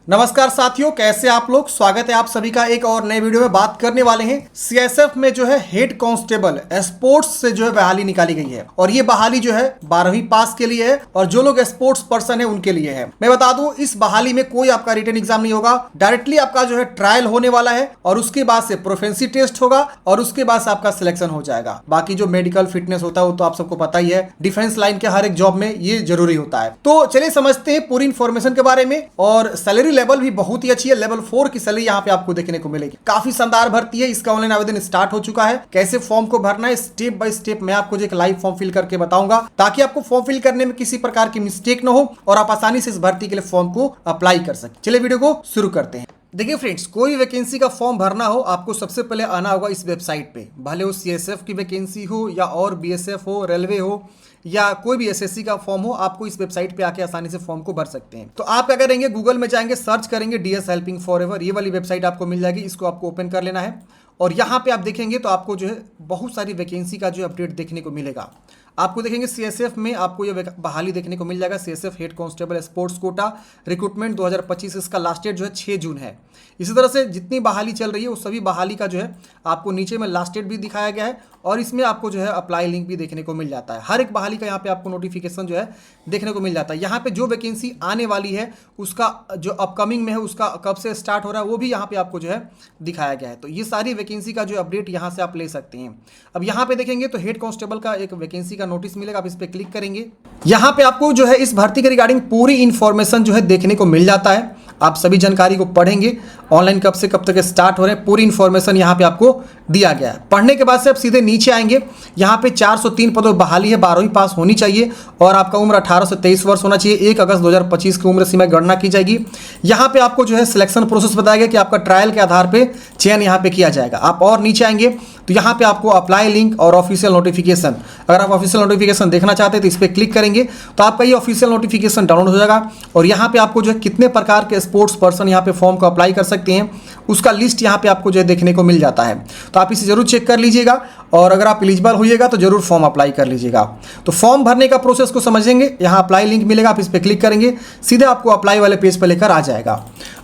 नमस्कार साथियों, कैसे आप लोग। स्वागत है आप सभी का एक और नए वीडियो में। बात करने वाले हैं सीएसएफ में जो है हेड कांस्टेबल स्पोर्ट्स से जो है बहाली निकाली गई है और ये बहाली जो है 12वीं पास के लिए है और जो लोग स्पोर्ट्स पर्सन है उनके लिए है। मैं बता दूं, इस बहाली में कोई आपका रिटन एग्जाम नहीं होगा, डायरेक्टली आपका जो है ट्रायल होने वाला है और उसके बाद से प्रोफेंसी टेस्ट होगा और उसके बाद से आपका सिलेक्शन हो जाएगा। बाकी जो मेडिकल फिटनेस होता है वो तो आप सबको पता ही है, डिफेंस लाइन के हर एक जॉब में ये जरूरी होता है। तो चलिए समझते हैं पूरी इंफॉर्मेशन के बारे में। और सैलरी लेवल भी बहुत ही अच्छी है, लेवल 4 की सैलरी यहाँ पे आपको देखने को मिलेगी। काफी शानदार भर्ती है। इसका ऑनलाइन आवेदन स्टार्ट हो चुका है। कैसे फॉर्म को भरना है स्टेप बाय स्टेप मैं आपको एक लाइव फॉर्म फिल करके बताऊंगा, ताकि आपको फॉर्म फिल करने में किसी प्रकार की मिस्टेक ना हो और आप आसानी से इस भर्ती के लिए फॉर्म को अप्लाई कर सके। चलिए वीडियो को शुरू करते हैं। देखिए फ्रेंड्स, कोई वैकेंसी का फॉर्म भरना हो आपको सबसे पहले आना होगा इस वेबसाइट पे। भले वो सीएसएफ की वैकेंसी हो या और बीएसएफ हो, रेलवे हो या कोई भी एसएससी का फॉर्म हो, आपको इस वेबसाइट पे आके आसानी से फॉर्म को भर सकते हैं। तो आप क्या करेंगे, गूगल में जाएंगे, सर्च करेंगे डीएस हेल्पिंग फॉरएवर, ये वाली वेबसाइट आपको मिल जाएगी। इसको आपको ओपन कर लेना है और यहाँ पे आप देखेंगे तो आपको जो है बहुत सारी वैकेंसी का जो अपडेट देखने को मिलेगा। आपको देखेंगे सीएसएफ में आपको ये बहाली देखने को मिल जाएगा। CSF head constable sports quota recruitment 2025, इसका लास्ट डेट जो है 6 जून है। इसी तरह से जितनी बहाली चल रही है वो सभी बहाली का जो है आपको नीचे में लास्ट डेट भी दिखाया गया है और इसमें आपको जो है अप्लाई लिंक भी देखने को मिल जाता है। हर एक बहाली का यहाँ पे आपको नोटिफिकेशन जो है देखने को मिल जाता है। यहाँ पे जो वैकेंसी आने वाली है उसका जो अपकमिंग में है उसका कब से स्टार्ट हो रहा है वो भी यहाँ पे आपको जो है दिखाया गया है। तो ये सारी वैकेंसी का जो अपडेट यहाँ से आप ले सकते हैं। अब यहाँ पे देखेंगे तो हेड कांस्टेबल का एक वैकेंसी का नोटिस मिलेगा। आप इस पर क्लिक करेंगे, यहाँ पे आपको जो है इस भर्ती के रिगार्डिंग पूरी इंफॉर्मेशन जो है देखने को मिल जाता है। आप सभी जानकारी को पढ़ेंगे, ऑनलाइन कब से कब तक स्टार्ट हो रहे हैं, पूरी इंफॉर्मेशन यहाँ पे आपको दिया गया है। पढ़ने के बाद से आप सीधे नीचे आएंगे, यहाँ पे 403 पदों बहाली है, 12वीं पास होनी चाहिए और आपका उम्र 18 से 23 वर्ष होना चाहिए। 1 अगस्त 2025 की उम्र सीमा गणना की जाएगी। यहाँ पे आपको जो है सिलेक्शन प्रोसेस बताया गया कि आपका ट्रायल के आधार पे चयन यहाँ पे किया जाएगा। आप और नीचे आएंगे तो यहाँ पे आपको अप्लाई लिंक और ऑफिशियल नोटिफिकेशन, अगर आप ऑफिशियल नोटिफिकेशन देखना चाहते हैं तो इस पर क्लिक करेंगे तो आपका ये ऑफिशियल नोटिफिकेशन डाउनलोड हो जाएगा और यहाँ पे आपको जो है कितने प्रकार के स्पोर्ट्स पर्सन यहाँ पे फॉर्म को अप्लाई कर सकते हैं उसका लिस्ट यहाँ पे आपको जो है देखने को मिल जाता है। तो आप इसे जरूर चेक कर लीजिएगा और अगर आप एलिजिबल होइएगा तो जरूर फॉर्म अप्लाई कर लीजिएगा। तो फॉर्म भरने का प्रोसेस को समझेंगे, यहाँ अप्लाई लिंक मिलेगा, आप इस पर क्लिक करेंगे, सीधे आपको अप्लाई वाले पेज पर लेकर आ जाएगा।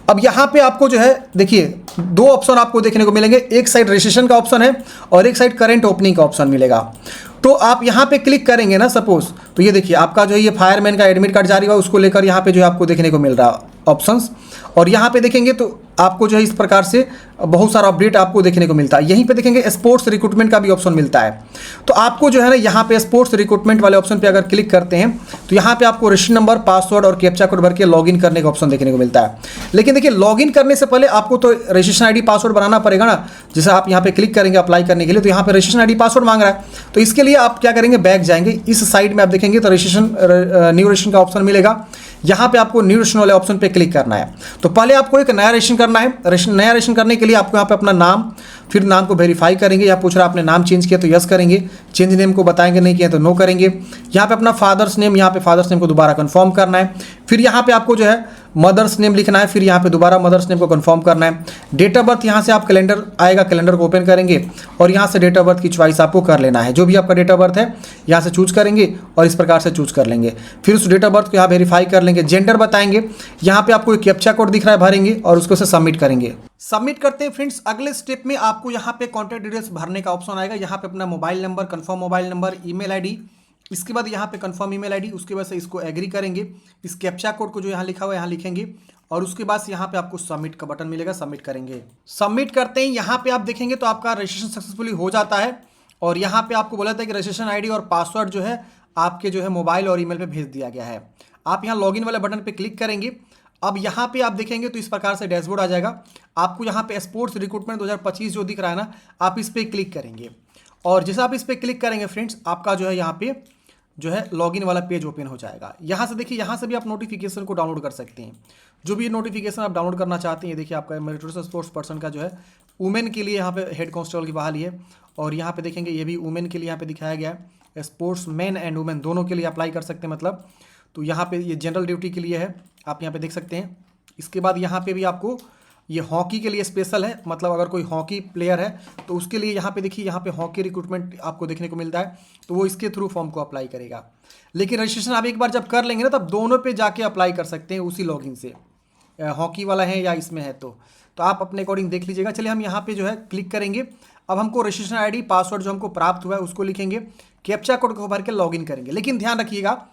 अब यहाँ पे आपको जो है देखिए 2 ऑप्शन आपको देखने को मिलेंगे, एक साइड रजिस्ट्रेशन का ऑप्शन है और एक साइड करंट ओपनिंग का ऑप्शन मिलेगा। तो आप यहाँ पे क्लिक करेंगे ना सपोज, तो ये देखिए आपका जो है ये फायरमैन का एडमिट कार्ड जारी हुआ उसको लेकर यहाँ पे जो है आपको देखने को मिल रहा ऑप्शंस। और यहाँ पे देखेंगे तो आपको जो है इस प्रकार से बहुत सारा अपडेट आपको देखने को मिलता है। यहीं पे देखेंगे स्पोर्ट्स रिक्रूटमेंट का भी ऑप्शन मिलता है। तो आपको जो है ना यहाँ पे स्पोर्ट्स रिक्रूटमेंट वाले ऑप्शन पे अगर क्लिक करते हैं तो यहाँ पे आपको रजिस्ट्रेशन नंबर, पासवर्ड और कैप्चा कोड भर के लॉगिन करने का ऑप्शन देखने को मिलता है। लेकिन देखिए लॉगिन करने से पहले आपको तो रजिस्ट्रेशन आईडी पासवर्ड बनाना पड़ेगा ना। जैसे आप यहाँ पे क्लिक करेंगे अप्लाई करने के लिए तो यहाँ पे रजिस्ट्रेशन आईडी पासवर्ड मांग रहा है, तो इसके लिए आप क्या करेंगे, बैक जाएंगे, इस साइड में आप देखेंगे तो रजिस्ट्रेशन न्यू रजिस्ट्रेशन का ऑप्शन मिलेगा। यहाँ पे आपको न्यू रजिस्ट्रेशन वाले ऑप्शन पे क्लिक करना है। तो पहले आपको एक नया रजिस्ट्रेशन करना है। नया रजिस्ट्रेशन करने के लिए आपको यहाँ पे अपना नाम, फिर नाम को वेरीफाई करेंगे, या पूछ रहा है आपने नाम चेंज किया तो यस करेंगे, चेंज नेम को बताएंगे नहीं किया तो नो करेंगे। यहाँ पे अपना फादर्स नेम, यहाँ पे फादर्स नेम को दोबारा कंफर्म करना है। फिर यहाँ पे आपको जो है मदर्स नेम लिखना है, फिर यहाँ पे दोबारा मदर्स नेम को कंफर्म करना है। डेट ऑफ बर्थ यहाँ से आप कैलेंडर आएगा, कैलेंडर को ओपन करेंगे और यहाँ से डेट ऑफ बर्थ की चॉइस आपको कर लेना है। जो भी आपका डेट ऑफ बर्थ है यहाँ से चूज करेंगे और इस प्रकार से चूज कर लेंगे। फिर उस डेट ऑफ बर्थ को यहाँ वेरीफाई कर लेंगे, जेंडर बताएंगे, यहाँ पे आपको एक कैप्चा कोड दिख रहा है, भरेंगे और उसको से सबमिट करेंगे। सबमिट करते हैं फ्रेंड्स। अगले स्टेप में आपको यहाँ पे कॉन्टैक्ट डिटेल्स भरने का ऑप्शन आएगा। यहाँ पे अपना mobile number, confirm mobile number, email ID, इसके बाद यहाँ पे कंफर्म ईमेल आईडी, उसके बाद से इसको एग्री करेंगे, इस कैप्चा कोड को जो यहाँ लिखा हुआ है यहाँ लिखेंगे और उसके बाद से यहाँ पे आपको सबमिट का बटन मिलेगा, सबमिट करेंगे। सबमिट करते ही यहाँ पे आप देखेंगे तो आपका रजिस्ट्रेशन सक्सेसफुली हो जाता है और यहाँ पे आपको बोला था कि रजिस्ट्रेशन आईडी और पासवर्ड जो है आपके जो है मोबाइल और ईमेल पे भेज दिया गया है। आप यहाँ लॉगिन वाले बटन पे क्लिक करेंगे। अब यहाँ पे आप देखेंगे तो इस प्रकार से डैशबोर्ड आ जाएगा। आपको यहाँ पे स्पोर्ट्स रिक्रूटमेंट 2025 जो दिख रहा है ना, आप इस पर क्लिक करेंगे और जैसे आप इस पर क्लिक करेंगे फ्रेंड्स, आपका जो है यहाँ पे जो है लॉगिन वाला पेज ओपन हो जाएगा। यहाँ से देखिए, यहाँ से भी आप नोटिफिकेशन को डाउनलोड कर सकते हैं। जो भी नोटिफिकेशन आप डाउनलोड करना चाहते हैं, देखिए आपका मेरिटोरियस स्पोर्ट्स पर्सन का जो है वुमेन के लिए यहाँ पे हेड कांस्टेबल की बहाली है और यहाँ पे देखेंगे ये भी वुमेन के लिए यहाँ पे दिखाया गया है। स्पोर्ट्स मैन एंड वुमेन दोनों के लिए अप्लाई कर सकते हैं मतलब। तो यहाँ पे ये जनरल ड्यूटी के लिए है, आप यहाँ पे देख सकते हैं। इसके बाद यहाँ पे भी आपको ये हॉकी के लिए स्पेशल है, मतलब अगर कोई हॉकी प्लेयर है तो उसके लिए यहाँ पे देखिए, यहाँ पे हॉकी रिक्रूटमेंट आपको देखने को मिलता है, तो वो इसके थ्रू फॉर्म को अप्लाई करेगा। लेकिन रजिस्ट्रेशन आप एक बार जब कर लेंगे ना, तब दोनों पे जाके अप्लाई कर सकते हैं उसी लॉगिन से। हॉकी वाला है या इसमें है, तो आप अपने अकॉर्डिंग देख लीजिएगा। चलिए हम यहाँ पे जो है क्लिक करेंगे। अब हमको रजिस्ट्रेशन आईडी पासवर्ड जो हमको प्राप्त हुआ है उसको लिखेंगे, कैप्चा कोड को भर के लॉगिन करेंगे। लेकिन ध्यान रखिएगा,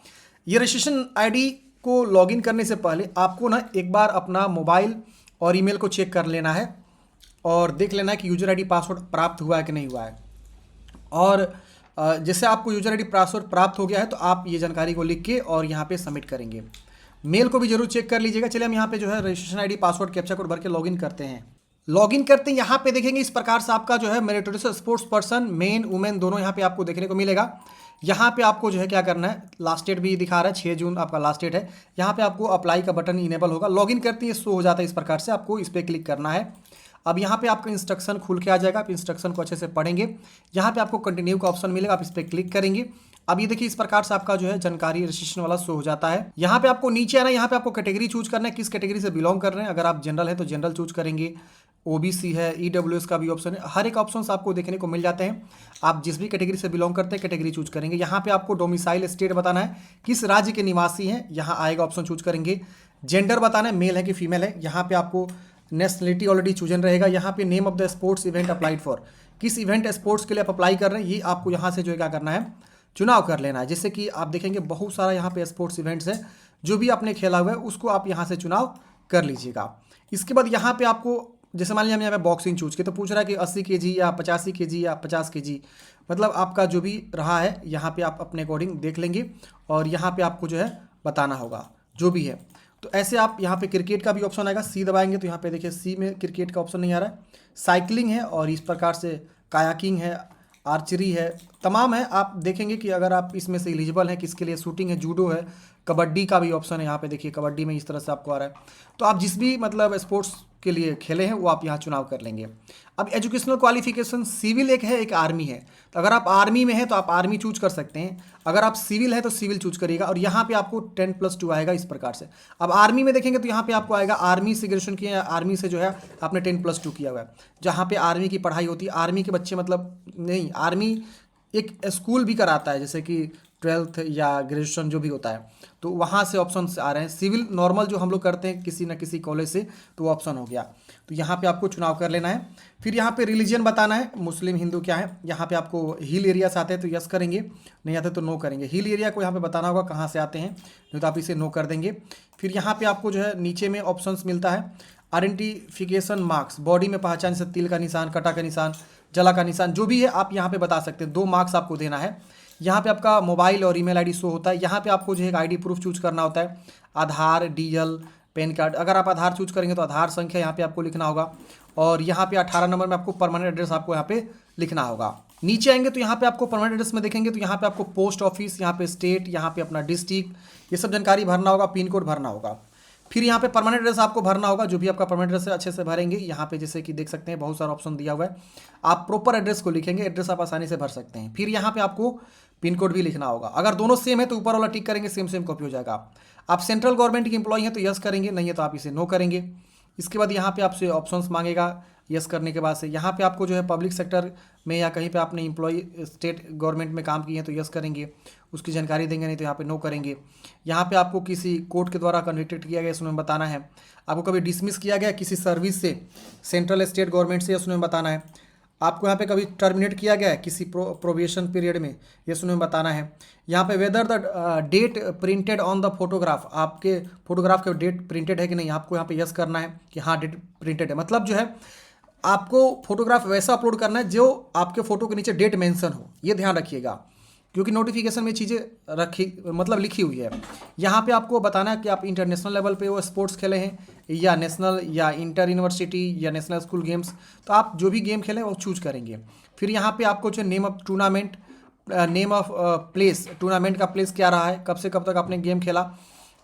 ये रजिस्ट्रेशन आईडी को लॉगिन करने से पहले आपको ना एक बार अपना मोबाइल और ईमेल को चेक कर लेना है और देख लेना है कि यूजर आईडी पासवर्ड प्राप्त हुआ है कि नहीं हुआ है। और जैसे आपको यूजर आईडी पासवर्ड प्राप्त हो गया है तो आप ये जानकारी को लिख के और यहाँ पे सबमिट करेंगे। मेल को भी जरूर चेक कर लीजिएगा। चलिए हम यहाँ पे जो है registration ID password captcha code भर के लॉगिन करते हैं। लॉगिन करते हैं, यहाँ पे देखेंगे इस प्रकार से आपका जो है meritorious sports person main women दोनों यहाँ पे आपको देखने को मिलेगा। यहाँ पे आपको जो है क्या करना है, लास्ट डेट भी दिखा रहा है 6 जून आपका लास्ट डेट है। यहाँ पे आपको अप्लाई का बटन इनेबल होगा, लॉगिन करते ही शो हो जाता है इस प्रकार से, आपको इस पर क्लिक करना है। अब यहाँ पे आपका इंस्ट्रक्शन खुल के आ जाएगा, आप इंस्ट्रक्शन को अच्छे से पढ़ेंगे। यहाँ पे आपको कंटिन्यू का ऑप्शन मिलेगा, आप इस पर क्लिक करेंगे। अब ये देखिए इस प्रकार से आपका जो है जानकारी रजिस्ट्रेशन वाला शो हो जाता है। यहाँ पे आपको नीचे आना है, यहाँ पे आपको कैटेगरी चूज करना है, किस कैटेगरी से बिलोंग कर रहे हैं। अगर आप जनरल है तो जनरल चूज करेंगे, ओबीसी है, ईडब्ल्यूएस का भी ऑप्शन है, हर एक ऑप्शन आपको देखने को मिल जाते हैं। आप जिस भी कैटेगरी से बिलोंग करते हैं कैटेगरी चूज करेंगे। यहाँ पे आपको डोमिसाइल स्टेट बताना है, किस राज्य के निवासी हैं, यहाँ आएगा ऑप्शन चूज करेंगे। जेंडर बताना है, मेल है कि फीमेल है, यहाँ पे आपको नेशनलिटी ऑलरेडी चूजन रहेगा। यहाँ पे name of the sports event applied for, किस इवेंट स्पोर्ट्स के लिए आप अप्लाई कर रहे हैं, ये आपको यहाँ से जो है क्या करना है, चुनाव कर लेना है। जैसे कि आप देखेंगे बहुत सारा यहाँ पे स्पोर्ट्स इवेंट्स है, जो भी आपने खेला हुआ है उसको आप यहाँ से चुनाव कर लीजिएगा। इसके बाद यहाँ पे आपको जैसे मान लीजिए हम यहाँ पे बॉक्सिंग चूज किए तो पूछ रहा है कि 80 kg या 85 kg या 50 kg, मतलब आपका जो भी रहा है यहाँ पे आप अपने अकॉर्डिंग देख लेंगे और यहाँ पे आपको जो है बताना होगा जो भी है। तो ऐसे आप यहाँ पे क्रिकेट का भी ऑप्शन आएगा, सी दबाएंगे तो यहाँ पे देखिए सी में क्रिकेट का ऑप्शन नहीं आ रहा है। साइकिलिंग है और इस प्रकार से कायाकिंग है, आर्चरी है, तमाम है। आप देखेंगे कि अगर आप इसमें से एलिजिबल हैं किसके लिए, शूटिंग है, जूडो है, कबड्डी का भी ऑप्शन है। यहाँ पे देखिए कबड्डी में इस तरह से आपको आ रहा है। तो आप जिस भी मतलब स्पोर्ट्स के लिए खेले हैं वो आप यहाँ चुनाव कर लेंगे। अब एजुकेशनल क्वालिफिकेशन सिविल एक है, एक आर्मी है। तो अगर आप आर्मी में हैं तो आप आर्मी चूज कर सकते हैं, अगर आप सिविल है तो सिविल चूज करिएगा। और यहाँ पे आपको 10+2 आएगा इस प्रकार से। अब आर्मी में देखेंगे तो यहाँ पे आपको आएगा आर्मी से ग्रेजुएशन किया है, आर्मी से जो है आपने 10+2 किया हुआ है, जहाँ पे आर्मी की पढ़ाई होती है। आर्मी के बच्चे मतलब नहीं, आर्मी एक स्कूल भी कराता है जैसे कि 12th या ग्रेजुएशन जो भी होता है, तो वहाँ से ऑप्शन आ रहे हैं। सिविल नॉर्मल जो हम लोग करते हैं किसी न किसी कॉलेज से, तो वो ऑप्शन हो गया। तो यहाँ पे आपको चुनाव कर लेना है। फिर यहाँ पे रिलीजन बताना है, मुस्लिम हिंदू क्या है। यहाँ पे आपको हिल एरिया से आते हैं तो यस करेंगे, नहीं आते तो नो करेंगे। हिल एरिया को यहाँ पे बताना होगा कहाँ से आते हैं, नहीं तो आप इसे नो कर देंगे। फिर यहाँ पे आपको जो है नीचे में ऑप्शंस मिलता है, आइडेंटिफिकेशन मार्क्स, बॉडी में पहचान से तिल का निशान, कटा का निशान, जला का निशान, जो भी है आप यहाँ पे बता सकते हैं। 2 मार्क्स आपको देना है। यहाँ पे आपका मोबाइल और ईमेल आईडी शो होता है। यहाँ पे आपको जो है आईडी प्रूफ चूज करना होता है, आधार, डीएल, पैन कार्ड। अगर आप आधार चूज करेंगे तो आधार संख्या यहाँ पे आपको लिखना होगा। और यहाँ पे 18 नंबर में आपको परमानेंट एड्रेस आपको यहाँ पे लिखना होगा। नीचे आएंगे तो यहाँ पे आपको परमानेंट एड्रेस में देखेंगे तो यहाँ पे आपको पोस्ट ऑफिस, यहाँ पे स्टेट, यहाँ पे अपना डिस्ट्रिक्ट, ये सब जानकारी भरना होगा, पिन कोड भरना होगा। फिर यहाँ पे परमानेंट एड्रेस आपको भरना होगा, जो भी आपका परमानेंट एड्रेस है अच्छे से भरेंगे। यहाँ पे जैसे कि देख सकते हैं बहुत सारा ऑप्शन दिया हुआ है, आप प्रॉपर एड्रेस को लिखेंगे, एड्रेस आप आसानी से भर सकते हैं। फिर यहाँ पे आपको पिन कोड भी लिखना होगा। अगर दोनों सेम है तो ऊपर वाला टिक करेंगे, सेम सेम कॉपी हो जाएगा। आप सेंट्रल गवर्नमेंट की एम्प्लॉई हैं तो यस करेंगे, नहीं है तो आप इसे नो करेंगे। इसके बाद यहाँ पे आपसे ऑप्शंस मांगेगा, यस करने के बाद से यहाँ पे आपको जो है पब्लिक सेक्टर में या कहीं पे आपने एम्प्लॉय स्टेट गवर्नमेंट में काम किए हैं तो यस करेंगे, उसकी जानकारी देंगे, नहीं तो यहाँ पे नो करेंगे। यहाँ पे आपको किसी कोर्ट के द्वारा कन्विक्टेड किया गया इसमें बताना है। आपको कभी डिसमिस किया गया किसी सर्विस से, सेंट्रल स्टेट गवर्नमेंट से, उसमें बताना है। आपको यहाँ पे कभी टर्मिनेट किया गया है किसी प्रोबेशन पीरियड में, ये सुनने में बताना है। यहाँ पे whether the date printed on the photograph, आपके फोटोग्राफ के डेट प्रिंटेड है कि नहीं, आपको यहाँ पे यस करना है कि हाँ डेट प्रिंटेड है। मतलब जो है आपको फोटोग्राफ वैसा अपलोड करना है जो आपके फोटो के नीचे डेट मेंशन हो, ये ध्यान रखिएगा, क्योंकि नोटिफिकेशन में चीज़ें रखी मतलब लिखी हुई है। यहाँ पे आपको बताना है कि आप इंटरनेशनल लेवल पे वो स्पोर्ट्स खेले हैं या नेशनल या इंटर यूनिवर्सिटी या नेशनल स्कूल गेम्स, तो आप जो भी गेम खेलें वो चूज करेंगे। फिर यहाँ पे आपको जो name of tournament, name of place, tournament का प्लेस क्या रहा है, कब से कब तक आपने गेम खेला।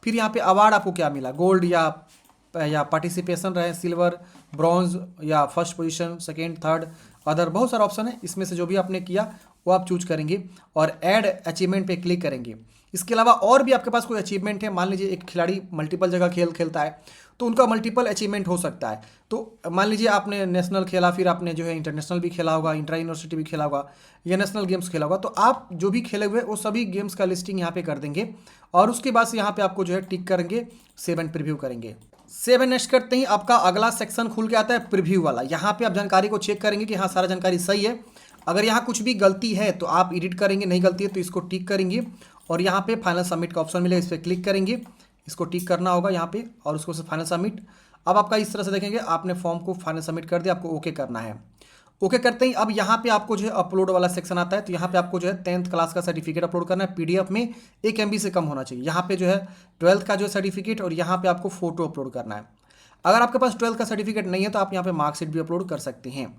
फिर यहाँ पे अवार्ड आपको क्या मिला, गोल्ड या पार्टिसिपेशन रहे, सिल्वर, ब्रॉन्ज या first position, second, third, other, बहुत सारा ऑप्शन है। इसमें से जो भी आपने किया वो आप चूज करेंगे और ऐड अचीवमेंट पे क्लिक करेंगे। इसके अलावा और भी आपके पास कोई अचीवमेंट है, मान लीजिए एक खिलाड़ी मल्टीपल जगह खेल खेलता है तो उनका मल्टीपल अचीवमेंट हो सकता है। तो मान लीजिए आपने नेशनल खेला, फिर आपने जो है इंटरनेशनल भी खेला होगा, इंटर यूनिवर्सिटी भी खेला होगा या नेशनल गेम्स खेला होगा, तो आप जो भी खेले हुए वो सभी गेम्स का लिस्टिंग यहाँ पे कर देंगे और उसके बाद से यहाँ पे आपको जो है टिक करेंगे, सेव एंड प्रीव्यू करेंगे। 7 नेक्स्ट करते ही आपका अगला सेक्शन खुल के आता है प्रीव्यू वाला। यहाँ पे आप जानकारी को चेक करेंगे कि हाँ सारा जानकारी सही है। अगर यहाँ कुछ भी गलती है तो आप एडिट करेंगे, नहीं गलती है तो इसको टिक करेंगे और यहाँ पे फाइनल सबमिट का ऑप्शन मिलेगा, इस पर क्लिक करेंगे, इसको टिक करना होगा यहाँ पे और उसको से फाइनल सबमिट। अब आपका इस तरह से देखेंगे आपने फॉर्म को फाइनल सबमिट कर दिया, आपको ओके करना है। ओके करते ही अब यहाँ पे आपको जो है अपलोड वाला सेक्शन आता है। तो यहाँ पे आपको जो है 10th क्लास का सर्टिफिकेट अपलोड करना है, पीडीएफ में 1 MB से कम होना चाहिए। यहाँ पे जो है 12th का जो सर्टिफिकेट और यहाँ पे आपको फोटो अपलोड करना है। अगर आपके पास 12th का सर्टिफिकेट नहीं है तो आप यहाँ पे मार्कशीट भी अपलोड कर सकते हैं।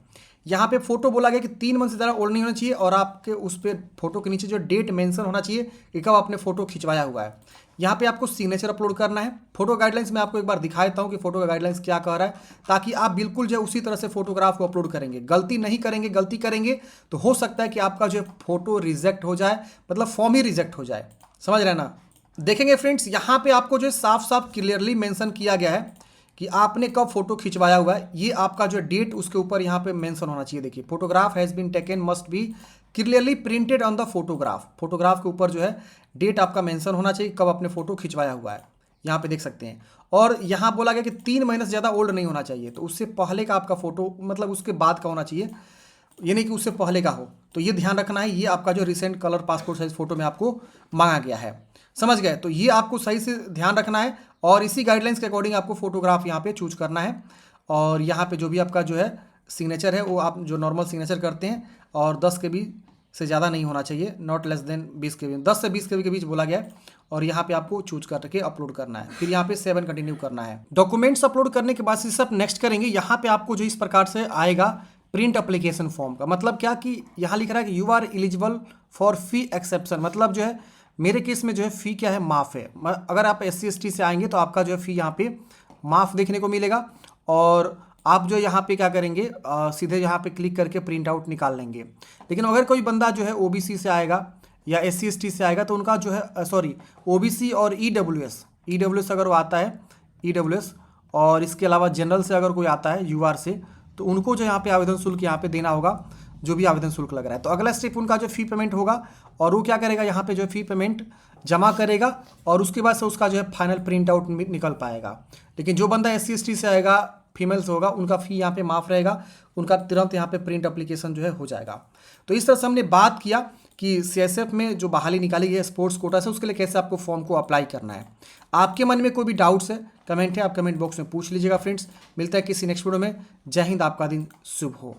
यहाँ पे फोटो बोला गया कि 3 मंथ से ज़्यादा ओल्ड नहीं होना चाहिए और आपके उस पर फोटो के नीचे जो डेट मेंशन होना चाहिए कि कब आपने फोटो खिंचवाया हुआ है। यहाँ पे आपको सिग्नेचर अपलोड करना है। फोटो गाइडलाइंस में आपको एक बार दिखा देता हूँ कि फोटो का गाइडलाइंस क्या कह रहा है, ताकि आप बिल्कुल जो है उसी तरह से फोटोग्राफ को अपलोड करेंगे। गलती नहीं करेंगे, गलती करेंगे तो हो सकता है कि आपका जो है फोटो रिजेक्ट हो जाए, मतलब फॉर्म ही रिजेक्ट हो जाए। समझ रहे हैं ना। देखेंगे फ्रेंड्स यहाँ पे आपको जो है साफ साफ क्लियरली मेंशन किया गया है कि आपने कब फोटो खिंचवाया हुआ है। ये आपका जो डेट उसके ऊपर यहाँ पे मेंशन होना चाहिए। देखिए, photograph has been taken must be clearly printed on the photograph. Photograph के ऊपर जो है डेट आपका मेंशन होना चाहिए, कब आपने फोटो खिंचवाया हुआ है, यहाँ पे देख सकते हैं। और यहाँ बोला गया कि 3 महीने से ज़्यादा ओल्ड नहीं होना चाहिए, तो उससे पहले का आपका फोटो, मतलब उसके बाद का होना चाहिए, ये नहीं कि उससे पहले का हो। तो ये ध्यान रखना है। ये आपका जो recent colour passport size photo में आपको मांगा गया है, समझ गए। तो ये आपको सही से ध्यान रखना है और इसी गाइडलाइंस के अकॉर्डिंग आपको फोटोग्राफ यहाँ पे चूज करना है। और यहाँ पे जो भी आपका जो है सिग्नेचर है वो आप जो नॉर्मल सिग्नेचर करते हैं और 10 KB से ज़्यादा नहीं होना चाहिए, नॉट लेस देन 20 KB, 10 से 20 KB के बीच बोला गया है। और यहाँ पे आपको चूज करके अपलोड करना है। फिर यहाँ पे 7 कंटिन्यू करना है। डॉक्यूमेंट्स अपलोड करने के बाद से सब नेक्स्ट करेंगे। यहाँ पे आपको जो इस प्रकार से आएगा प्रिंट एप्लीकेशन फॉर्म का मतलब क्या कि यहाँ लिख रहा है कि you are eligible for fee exception. मतलब जो है मेरे केस में जो है फ़ी क्या है, माफ़ है। अगर आप SC ST से आएंगे तो आपका जो है फ़ी यहाँ पे माफ़ देखने को मिलेगा। और आप जो यहाँ पे क्या करेंगे, सीधे यहाँ पे क्लिक करके प्रिंट आउट निकाल लेंगे। लेकिन अगर कोई बंदा जो है OBC से आएगा या SC ST से आएगा तो उनका जो है सॉरी OBC और EWS अगर वो आता है EWS, और इसके अलावा जनरल से अगर कोई आता है UR से, तो उनको जो यहाँ पे आवेदन शुल्क यहाँ पे देना होगा, जो भी आवेदन शुल्क लग रहा है। तो अगला स्टेप उनका जो फ़ी पेमेंट होगा और वो क्या करेगा, यहाँ पे जो फ़ी पेमेंट जमा करेगा और उसके बाद से उसका जो है फाइनल प्रिंट आउट निकल पाएगा। लेकिन जो बंदा SC ST से आएगा, फीमेल से होगा, उनका फ़ी यहाँ पे माफ़ रहेगा, उनका तुरंत यहाँ पे प्रिंट एप्लीकेशन जो है हो जाएगा। तो इस तरह से हमने बात किया कि CSF में जो बहाली निकाली गई है स्पोर्ट्स कोटा से, उसके लिए कैसे आपको फॉर्म को अप्लाई करना है। आपके मन में कोई भी डाउट्स है, कमेंट है, आप कमेंट बॉक्स में पूछ लीजिएगा फ्रेंड्स। मिलता है किसी नेक्स्ट वीडियो में। जय हिंद, आपका दिन शुभ हो।